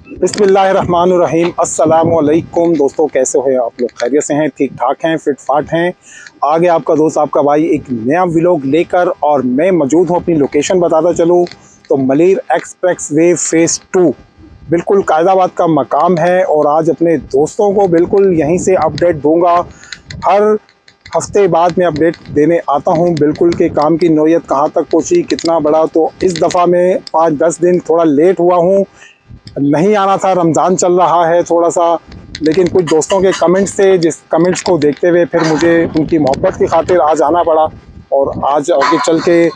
बिस्मिल्लाहिर्रहमानिर्रहीम। अस्सलामुअलैकुम दोस्तों, कैसे हो आप लोग? खैरियत से हैं, ठीक ठाक हैं, फिट फाट हैं। आगे आपका दोस्त आपका भाई एक नया व्लॉग लेकर, और मैं मौजूद हूं, अपनी लोकेशन बताता चलूं तो मलीर एक्सप्रेस वे फेज़ 2 बिल्कुल कायदाबाद का मकाम है। और आज अपने दोस्तों को बिल्कुल यहीं से अपडेट दूंगा। हर हफ्ते बाद में अपडेट देने आता हूं बिल्कुल कि काम की नौयत कहां तक पहुंची, कितना बड़ा। तो इस दफ़ा में 5-10 दिन थोड़ा लेट हुआ हूं, नहीं आना था, रमज़ान चल रहा है थोड़ा सा, लेकिन कुछ दोस्तों के कमेंट्स थे, जिस कमेंट्स को देखते हुए फिर मुझे उनकी मोहब्बत की खातिर आज आना पड़ा। और आज आगे चल के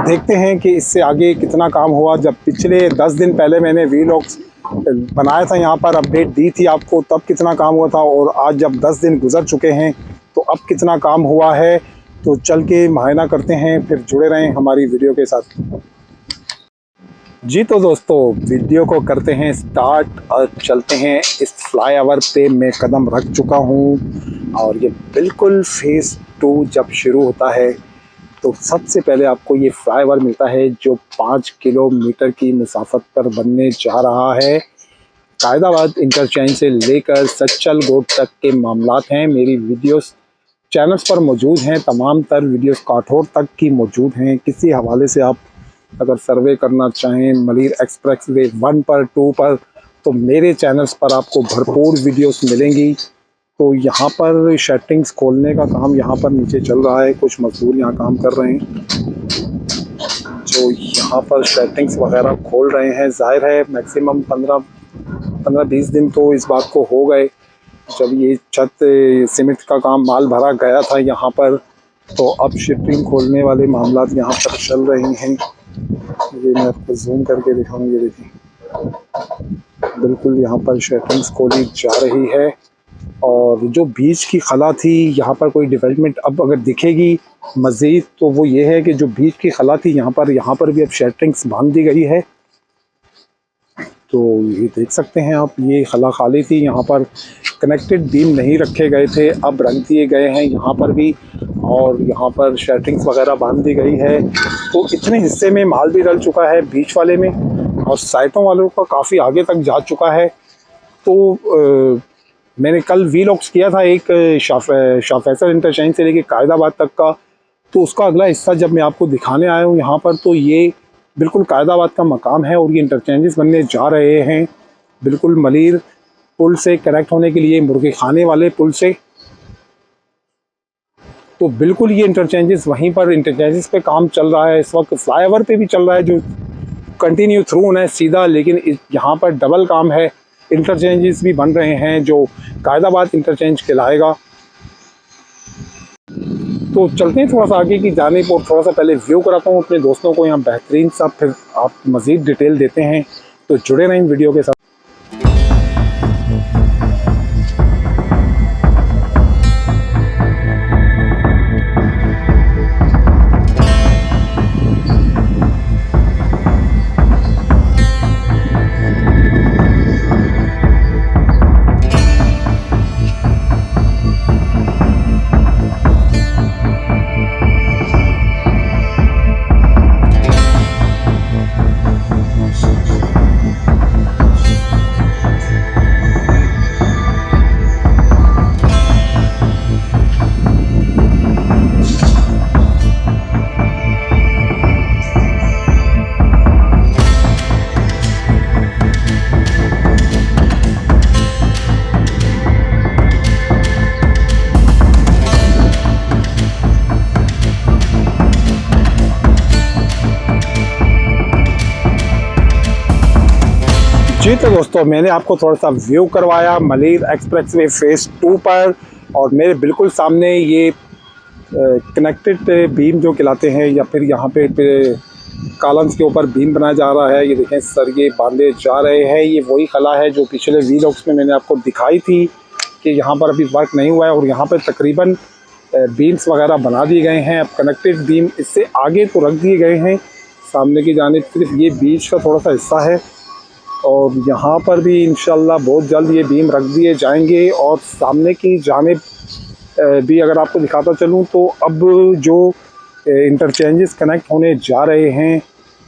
देखते हैं कि इससे आगे कितना काम हुआ। जब पिछले 10 दिन पहले मैंने वीलॉग्स बनाया था, यहाँ पर अपडेट दी थी आपको, तब कितना काम हुआ था, और आज जब 10 दिन गुजर चुके हैं तो अब कितना काम हुआ है, तो चल के मुआयना करते हैं। फिर जुड़े रहें हमारी वीडियो के साथ। जी तो दोस्तों, वीडियो को करते हैं स्टार्ट और चलते हैं। इस फ्लाईओवर पे मैं कदम रख चुका हूँ, और ये बिल्कुल फेज़ 2 जब शुरू होता है तो सबसे पहले आपको ये फ्लाईओवर मिलता है जो 5 किलोमीटर की मुसाफत पर बनने जा रहा है। कायदाबाद इंटरचेंज से लेकर सच्चल गोड तक के मामलात हैं। मेरी वीडियोस चैनल्स पर मौजूद हैं, तमाम तर वीडियोस काठौर तक की मौजूद हैं। किसी हवाले से आप अगर सर्वे करना चाहें मलीर एक्सप्रेस वे 1 पर 2 पर, तो मेरे चैनल्स पर आपको भरपूर वीडियोस मिलेंगी। तो यहाँ पर शेटिंग्स खोलने का काम यहाँ पर नीचे चल रहा है, कुछ मजदूर यहाँ काम कर रहे हैं जो यहाँ पर शेटिंग्स वगैरह खोल रहे हैं। जाहिर है मैक्सिमम 15-20 दिन तो इस बात को हो गए जब ये छत सीमेंट का काम माल भरा गया था यहाँ पर। तो अब शिपिंग खोलने वाले मामलात यहाँ पर चल रहे हैं। ये मैं आपको जूम करके दिखाऊँ, ये देखिए बिल्कुल यहाँ पर शेटिंग्स खोली जा रही है। और जो बीच की खला थी, यहाँ पर कोई डेवलपमेंट अब अगर दिखेगी मज़ीद तो वो ये है कि जो बीच की खला थी यहाँ पर भी अब शेटिंग्स बांध दी गई है। तो ये देख सकते हैं आप, ये खला खाली थी, यहाँ पर कनेक्टेड बीम नहीं रखे गए थे, अब रंग दिए गए हैं यहाँ पर भी, और यहाँ पर शेटिंग्स वगैरह बांध दी गई है। तो इतने हिस्से में माल भी डल चुका है बीच वाले में, और साइटों वालों का काफ़ी आगे तक जा चुका है। तो मैंने कल वीलॉग्स किया था एक शाह फैसल इंटरचेंज से लेके कायदाबाद तक का, तो उसका अगला हिस्सा जब मैं आपको दिखाने आया हूँ यहाँ पर, तो ये बिल्कुल कायदाबाद का मकाम है और ये इंटरचेंजेस बनने जा रहे हैं बिल्कुल मलीर पुल से कनेक्ट होने के लिए, मुर्गे खाने वाले पुल से। तो बिल्कुल ये इंटरचेंजेस वहीं पर इंटरचेंजेस पे काम चल रहा है इस वक्त। फ्लाईओवर पे भी चल रहा है जो कंटिन्यू थ्रू होना है सीधा, लेकिन यहाँ पर डबल काम है, इंटरचेंजेस भी बन रहे हैं जो कायदाबाद इंटरचेंज कहलाएगा। तो चलते हैं थोड़ा सा आगे की जानिब, और थोड़ा सा पहले व्यू कराता हूँ अपने दोस्तों को यहाँ बेहतरीन सा, फिर आप मज़ीद डिटेल देते हैं। तो जुड़े रहें वीडियो के साथ। जी तो दोस्तों, मैंने आपको थोड़ा सा व्यू करवाया मलीर एक्सप्रेस वे फेज़ 2 पर, और मेरे बिल्कुल सामने ये कनेक्टेड बीम जो कहलाते हैं, या फिर यहाँ पे कॉलम्स के ऊपर बीम बनाया जा रहा है। ये देखें सर, ये बांधे जा रहे हैं। ये वही खला है जो पिछले वीलॉग्स में मैंने आपको दिखाई थी कि यहाँ पर अभी वर्क नहीं हुआ है, और यहाँ पर तकरीबन बीम्स वगैरह बना दिए गए हैं। अब कनेक्टेड बीम इससे आगे तो रख दिए गए हैं सामने की जानिब, सिर्फ ये बीच का थोड़ा सा हिस्सा है, और यहाँ पर भी इंशाल्लाह बहुत जल्द ये बीम रख दिए जाएंगे। और सामने की जानिब भी अगर आपको दिखाता चलूँ तो अब जो इंटरचेंजेस कनेक्ट होने जा रहे हैं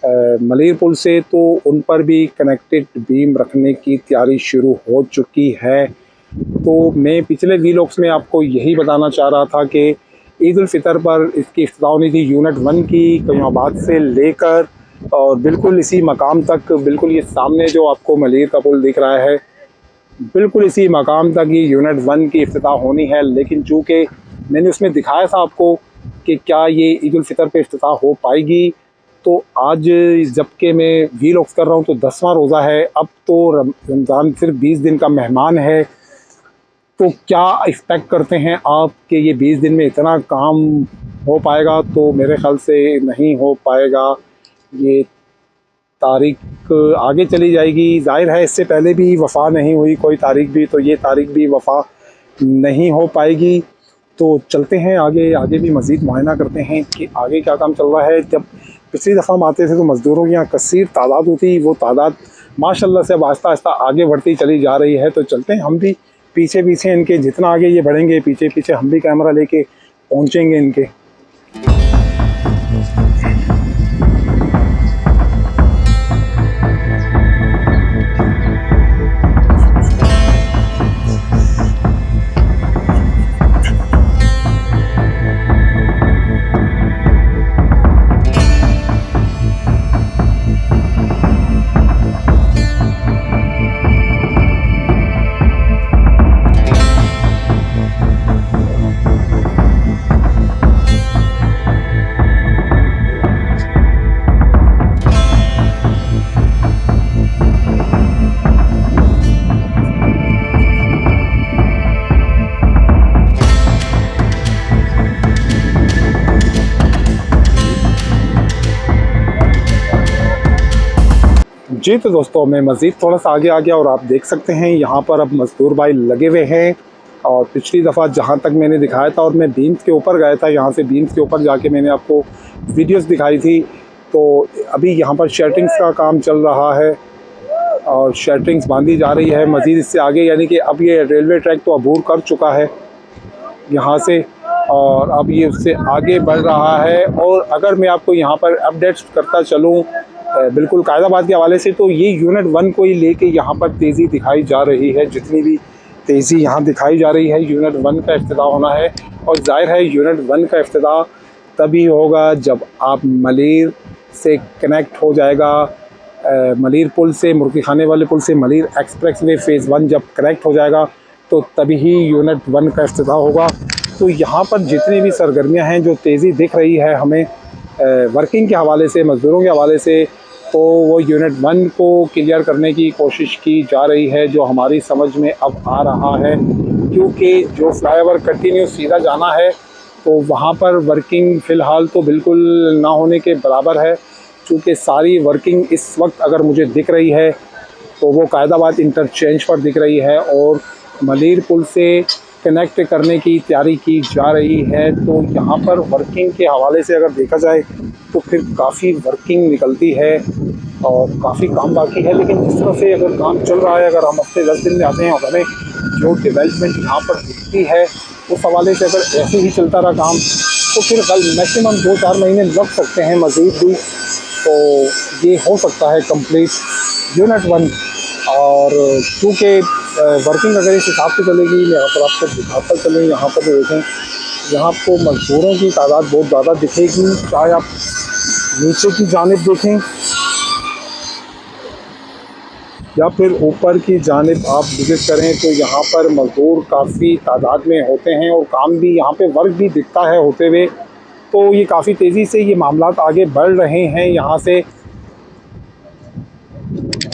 मलीर पुल से, तो उन पर भी कनेक्टेड बीम रखने की तैयारी शुरू हो चुकी है। तो मैं पिछले वीलॉग्स में आपको यही बताना चाह रहा था कि ईद उल फितर पर इसकी इफ्तिताह होनी थी यूनिट 1 की कयूमाबाद से लेकर और बिल्कुल इसी मकाम तक। बिल्कुल ये सामने जो आपको मलीर का पुल दिख रहा है, बिल्कुल इसी मकाम तक ये यूनिट 1 की इफ्तिताह होनी है। लेकिन चूँकि मैंने उसमें दिखाया था आपको कि क्या ये ईद उल फितर पे इफ्तिताह हो पाएगी, तो आज जबकि मैं वीलॉग्स कर रहा हूँ तो 10वां रोज़ा है। अब तो रमज़ान सिर्फ 20 दिन का मेहमान है। तो क्या एक्सपेक्ट करते हैं आप कि ये 20 दिन में इतना काम हो पाएगा? तो मेरे ख़्याल से नहीं हो पाएगा। ये तारीख आगे चली जाएगी। ज़ाहिर है इससे पहले भी वफ़ा नहीं हुई कोई तारीख भी, तो ये तारीख भी वफ़ा नहीं हो पाएगी। तो चलते हैं आगे भी मज़ीद मुआयना करते हैं कि आगे क्या काम चल रहा है। जब पिछली दफ़ा हम आते थे तो मज़दूरों की यहाँ कसीर तादाद होती, वो तादाद माशाल्लाह से अब आहिस्ता आहिस्ता आगे बढ़ती चली जा रही है। तो चलते हैं हम भी पीछे इनके, जितना आगे ये बढ़ेंगे पीछे हम भी कैमरा लेके पहुँचेंगे इनके। जी तो दोस्तों मैं मज़ीद थोड़ा सा आगे आ गया और आप देख सकते हैं यहाँ पर अब मज़दूर भाई लगे हुए हैं। और पिछली दफ़ा जहाँ तक मैंने दिखाया था और मैं बीम्स के ऊपर गया था, यहाँ से बीम्स के ऊपर जाके मैंने आपको वीडियोस दिखाई थी। तो अभी यहाँ पर शटरिंग्स का काम चल रहा है और शटरिंग्स बांधी जा रही है मज़ीद इससे आगे, यानी कि अब ये रेलवे ट्रैक तो अबूर कर चुका है यहाँ से और अब ये उससे आगे बढ़ रहा है। और अगर मैं आपको यहाँ पर अपडेट्स करता चलूँ बिल्कुल कायदाबाद के हवाले से, तो ये यूनिट 1 को ही लेके यहाँ पर तेज़ी दिखाई जा रही है। जितनी भी तेज़ी यहाँ दिखाई जा रही है, यूनिट 1 का इफ्तिताह होना है। और जाहिर है यूनिट 1 का इफ्तिताह तभी होगा जब आप मलीर से कनेक्ट हो जाएगा, मलीर पुल से, मुर्गी खाने वाले पुल से मलीर एक्सप्रेस वे फ़ेज़ 1 जब कनेक्ट हो जाएगा तो तभी ही यूनिट 1 का इफ्तिताह होगा। तो यहाँ पर जितनी भी सरगर्मियाँ हैं, जो तेज़ी दिख रही है हमें वर्किंग के हवाले से, मज़दूरों के हवाले से, तो वो यूनिट 1 को क्लियर करने की कोशिश की जा रही है, जो हमारी समझ में अब आ रहा है। क्योंकि जो फ्लाईओवर कंटिन्यू सीधा जाना है तो वहाँ पर वर्किंग फ़िलहाल तो बिल्कुल ना होने के बराबर है। चूँकि सारी वर्किंग इस वक्त अगर मुझे दिख रही है तो वो कायदाबाद इंटरचेंज पर दिख रही है और मलीर पुल से कनेक्ट करने की तैयारी की जा रही है। तो यहाँ पर वर्किंग के हवाले से अगर देखा जाए तो फिर काफ़ी वर्किंग निकलती है और काफ़ी काम बाकी है। लेकिन जिस तरह से अगर काम चल रहा है, अगर हम हफ्ते 10 दिन में आते हैं और हमें जो डेवलपमेंट यहाँ पर दिखती है उस हवाले से अगर ऐसे ही चलता रहा काम तो फिर कल मैक्सिमम 2-4 महीने लग सकते हैं मज़ीद भी। तो ये हो सकता है कंप्लीट यूनिट 1। और चूँकि वर्किंग अगर इस हिसाब से चलेगी, मैं यहाँ पर आपको दिखाता चलूँ। यहाँ पर देखें, यहाँ आपको मज़दूरों की तादाद बहुत ज़्यादा दिखेगी, चाहे आप नीचे की जानिब देखें या फिर ऊपर की जानिब आप विज़िट करें तो यहाँ पर मज़दूर काफ़ी तादाद में होते हैं और काम भी यहाँ पे वर्क भी दिखता है होते हुए। तो ये काफ़ी तेज़ी से ये मामलात आगे बढ़ रहे हैं यहाँ से।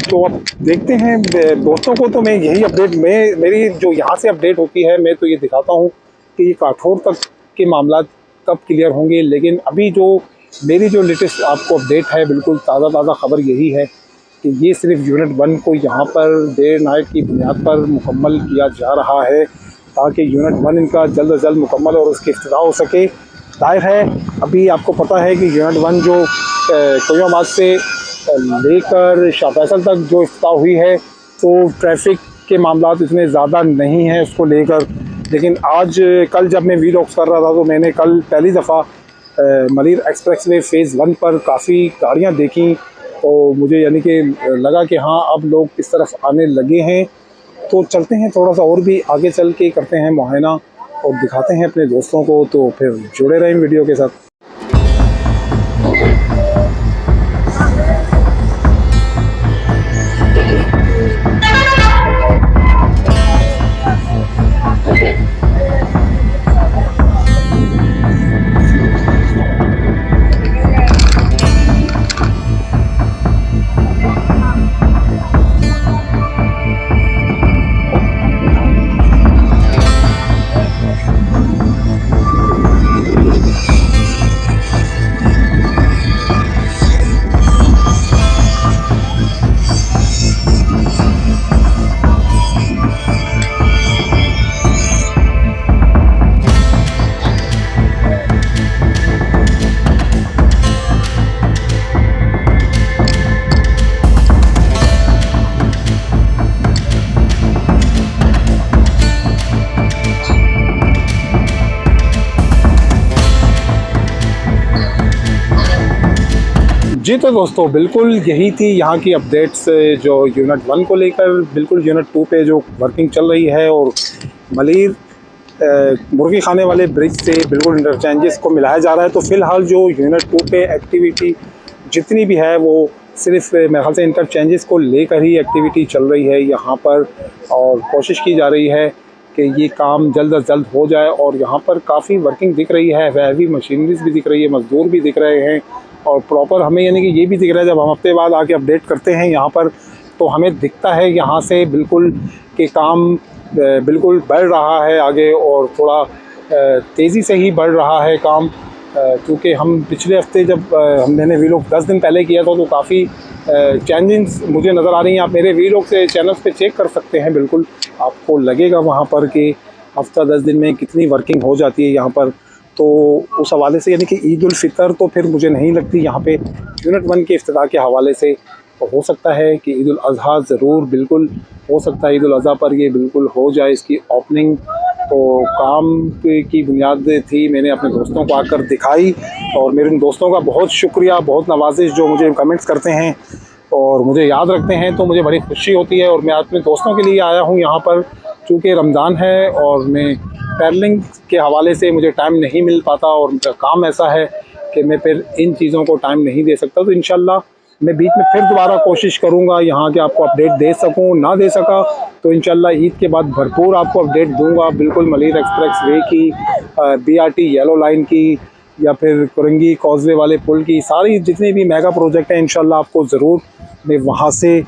तो अब देखते हैं दोस्तों को, तो मैं यही अपडेट मेरी जो यहाँ से अपडेट होती है, मैं तो ये दिखाता हूँ कि ये काठौर तक के मामलात कब क्लियर होंगे। लेकिन अभी जो मेरी जो लेटेस्ट आपको अपडेट है, बिल्कुल ताज़ा ख़बर यही है कि ये सिर्फ यूनिट 1 को यहाँ पर देर नाइट की बुनियाद पर मुकम्मल किया जा रहा है ताकि यूनिट 1 इनका जल्द अज जल्द मुकम्मल और उसकी इफ्तिताह हो सके। जाहिर है अभी आपको पता है कि यूनिट 1 जो कयूमाबाद से लेकर शाह फैसल तक जो इफ्तिताह हुई है, तो ट्रैफिक के मामलात इतने ज़्यादा नहीं हैं उसको लेकर। लेकिन आज कल जब मैं वीलॉग्स कर रहा था तो मैंने कल पहली दफ़ा मलिर एक्सप्रेसवे फ़ेज़ 1 पर काफ़ी गाड़ियाँ देखी, तो मुझे यानी कि लगा कि हाँ अब लोग इस तरफ आने लगे हैं। तो चलते हैं थोड़ा सा और भी आगे चल के करते हैं मुआयना और दिखाते हैं अपने दोस्तों को, तो फिर जुड़े रहें वीडियो के साथ। जी तो दोस्तों बिल्कुल यही थी यहाँ की अपडेट्स जो यूनिट 1 को लेकर। बिल्कुल यूनिट 2 पे जो वर्किंग चल रही है और मलिर मुर्गी खाने वाले ब्रिज से बिल्कुल इंटरचेंजेस को मिलाया जा रहा है। तो फ़िलहाल जो यूनिट 2 पे एक्टिविटी जितनी भी है वो सिर्फ मेरे ख्याल से इंटरचेंजेस को लेकर ही एक्टिविटी चल रही है यहाँ पर, और कोशिश की जा रही है कि ये काम जल्द अज जल्द हो जाए। और यहाँ पर काफ़ी वर्किंग दिख रही है, हैवी मशीनरीज भी दिख रही है, मज़दूर भी दिख रहे हैं, और प्रॉपर हमें यानी कि ये भी दिख रहा है जब हम हफ्ते बाद आके अपडेट करते हैं यहाँ पर, तो हमें दिखता है यहाँ से बिल्कुल कि काम बिल्कुल बढ़ रहा है आगे, और थोड़ा तेज़ी से ही बढ़ रहा है काम। क्योंकि हम पिछले हफ्ते जब मैंने वीलॉग 10 दिन पहले किया था तो काफ़ी चेंजेस मुझे नज़र आ रही हैं। आप मेरे वीलॉग से चैनल्स पे चेक कर सकते हैं, बिल्कुल आपको लगेगा वहाँ पर कि हफ्ता 10 दिन में कितनी वर्किंग हो जाती है यहाँ पर। तो उस हवाले से यानी कि ईद उल फितर तो फिर मुझे नहीं लगती यहाँ पे यूनिट 1 के इफ्तिताह के हवाले से, तो हो सकता है कि ईद उल अज़हा ज़रूर बिल्कुल हो सकता है ईद उल अज़हा पर ये बिल्कुल हो जाए इसकी ओपनिंग। तो काम की बुनियाद थी, मैंने अपने दोस्तों को आकर दिखाई, और मेरे उन दोस्तों का बहुत शुक्रिया, बहुत नवाजिश जो मुझे कमेंट्स करते हैं और मुझे याद रखते हैं, तो मुझे बड़ी खुशी होती है। और मैं अपने दोस्तों के लिए आया हूँ यहाँ पर, चूँकि रमज़ान है और मैं पैडलिंग के हवाले से मुझे टाइम नहीं मिल पाता, और मेरा काम ऐसा है कि मैं फिर इन चीज़ों को टाइम नहीं दे सकता। तो इंशाल्लाह मैं बीच में फिर दोबारा कोशिश करूँगा यहाँ के आपको अपडेट दे सकूँ। ना दे सका तो इंशाल्लाह ईद के बाद भरपूर आपको अपडेट दूँगा, बिल्कुल मलिर एक्सप्रेस वे की, BRT येलो लाइन की, या फिर कुरंगी कॉजवे वाले पुल की, सारी जितने भी मेगा प्रोजेक्ट हैं इंशाल्लाह आपको ज़रूर मैं वहाँ से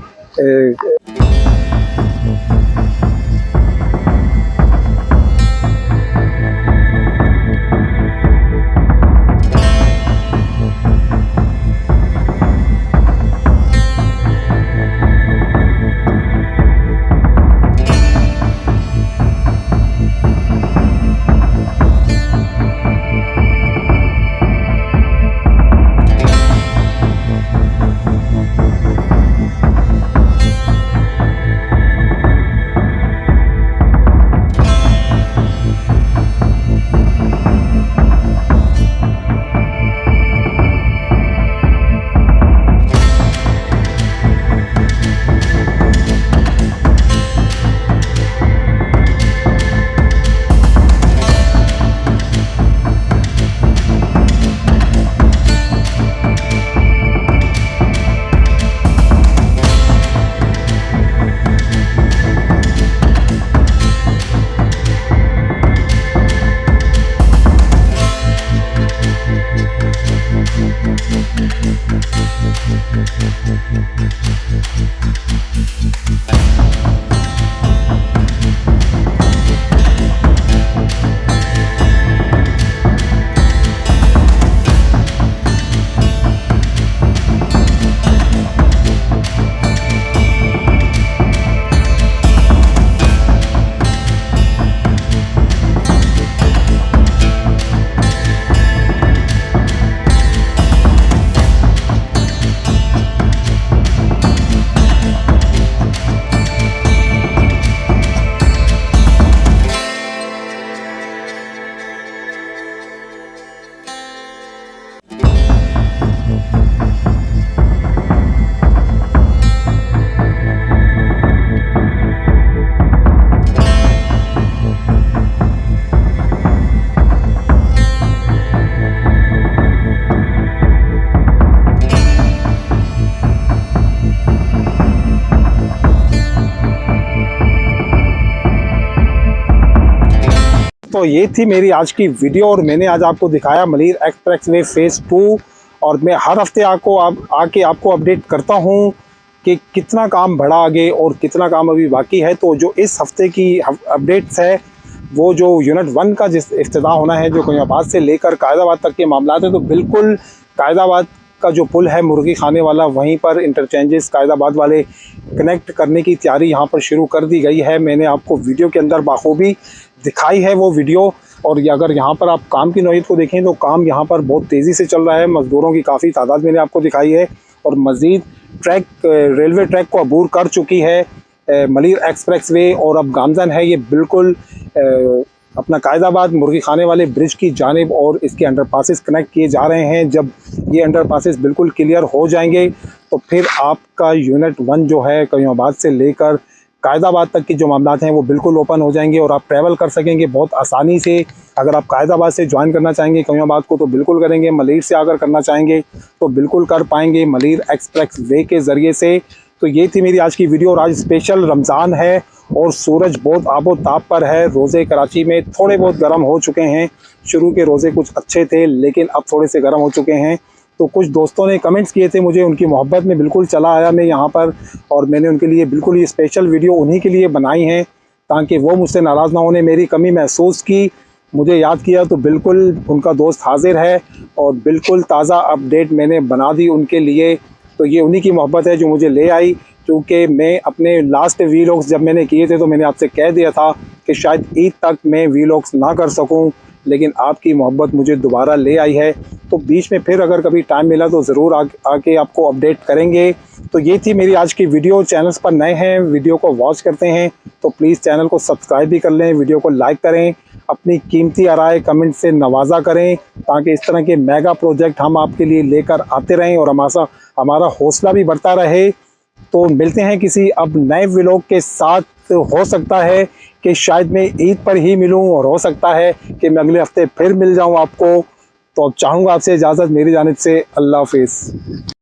दोस्तों ये थी मेरी आज की वीडियो और मैंने आज आपको दिखाया मलिर एक्सप्रेसवे फेज़ 2 और मैं हर हफ्ते आके आपको अपडेट करता हूँ कि कितना काम बढ़ा आगे और कितना काम अभी बाकी है। तो जो इस हफ्ते की अपडेट्स है वो जो यूनिट 1 का जिस इफ्तिताह होना है, जो कयाबाद से लेकर कायदाबाद तक के मामला है, तो बिल्कुल कायदाबाद का जो पुल है मुर्गी खाने वाला, वहीं पर इंटरचेंजेस कायदाबाद वाले कनेक्ट करने की तैयारी यहाँ पर शुरू कर दी गई है। मैंने आपको वीडियो के अंदर बाखूबी दिखाई है वो वीडियो। और अगर यहाँ पर आप काम की नौइयत को देखें तो काम यहाँ पर बहुत तेज़ी से चल रहा है। मज़दूरों की काफ़ी तादाद मैंने आपको दिखाई है और मज़ीद रेलवे ट्रैक को अबूर कर चुकी है मलिर एक्सप्रेसवे। और अब गामजन है ये बिल्कुल अपना कायदाबाद मुर्गी खाने वाले ब्रिज की जानिब और इसके अंडरपासेस कनेक्ट किए जा रहे हैं। जब ये अंडरपासेस बिल्कुल क्लियर हो जाएंगे तो फिर आपका यूनिट 1 जो है कयाबाद से लेकर कायदाबाद तक की जो मामला हैं वो बिल्कुल ओपन हो जाएंगे और आप ट्रैवल कर सकेंगे बहुत आसानी से। अगर आप कायदाबाद से ज्वाइन करना चाहेंगे कयाबाद को तो बिल्कुल करेंगे, मलिर से अगर करना चाहेंगे तो बिल्कुल कर पाएंगे मलिर एक्सप्रेसवे के ज़रिए से। तो ये थी मेरी आज की वीडियो और आज स्पेशल रमज़ान है और सूरज बहुत आबो ताप पर है। रोज़े कराची में थोड़े बहुत गर्म हो चुके हैं। शुरू के रोज़े कुछ अच्छे थे लेकिन अब थोड़े से गर्म हो चुके हैं। तो कुछ दोस्तों ने कमेंट्स किए थे मुझे, उनकी मोहब्बत में बिल्कुल चला आया मैं यहाँ पर और मैंने उनके लिए बिल्कुल ये स्पेशल वीडियो उन्हीं के लिए बनाई है ताकि वो मुझसे नाराज़ ना होने। मेरी कमी महसूस की, मुझे याद किया तो बिल्कुल उनका दोस्त हाजिर है और बिल्कुल ताज़ा अपडेट मैंने बना दी उनके लिए। तो ये उन्हीं की मोहब्बत है जो मुझे ले आई, क्योंकि मैं अपने लास्ट वीलॉग्स जब मैंने किए थे तो मैंने आपसे कह दिया था कि शायद ईद तक मैं वीलॉग्स ना कर सकूं, लेकिन आपकी मोहब्बत मुझे दोबारा ले आई है। तो बीच में फिर अगर कभी टाइम मिला तो ज़रूर आके आपको अपडेट करेंगे। तो ये थी मेरी आज की वीडियो। चैनल्स पर नए हैं, वीडियो को वॉच करते हैं तो प्लीज़ चैनल को सब्सक्राइब भी कर लें, वीडियो को लाइक करें, अपनी कीमती आराय कमेंट से नवाजा करें ताकि इस तरह के मेगा प्रोजेक्ट हम आपके लिए लेकर आते रहें और हमारा हौसला भी बढ़ता रहे। तो मिलते हैं किसी अब नए व्लॉग के साथ। हो सकता है कि शायद मैं ईद पर ही मिलूं और हो सकता है कि मैं अगले हफ्ते फिर मिल जाऊं आपको। तो अब चाहूँगा आपसे इजाज़त मेरी जानिब से। अल्लाह हाफिज़।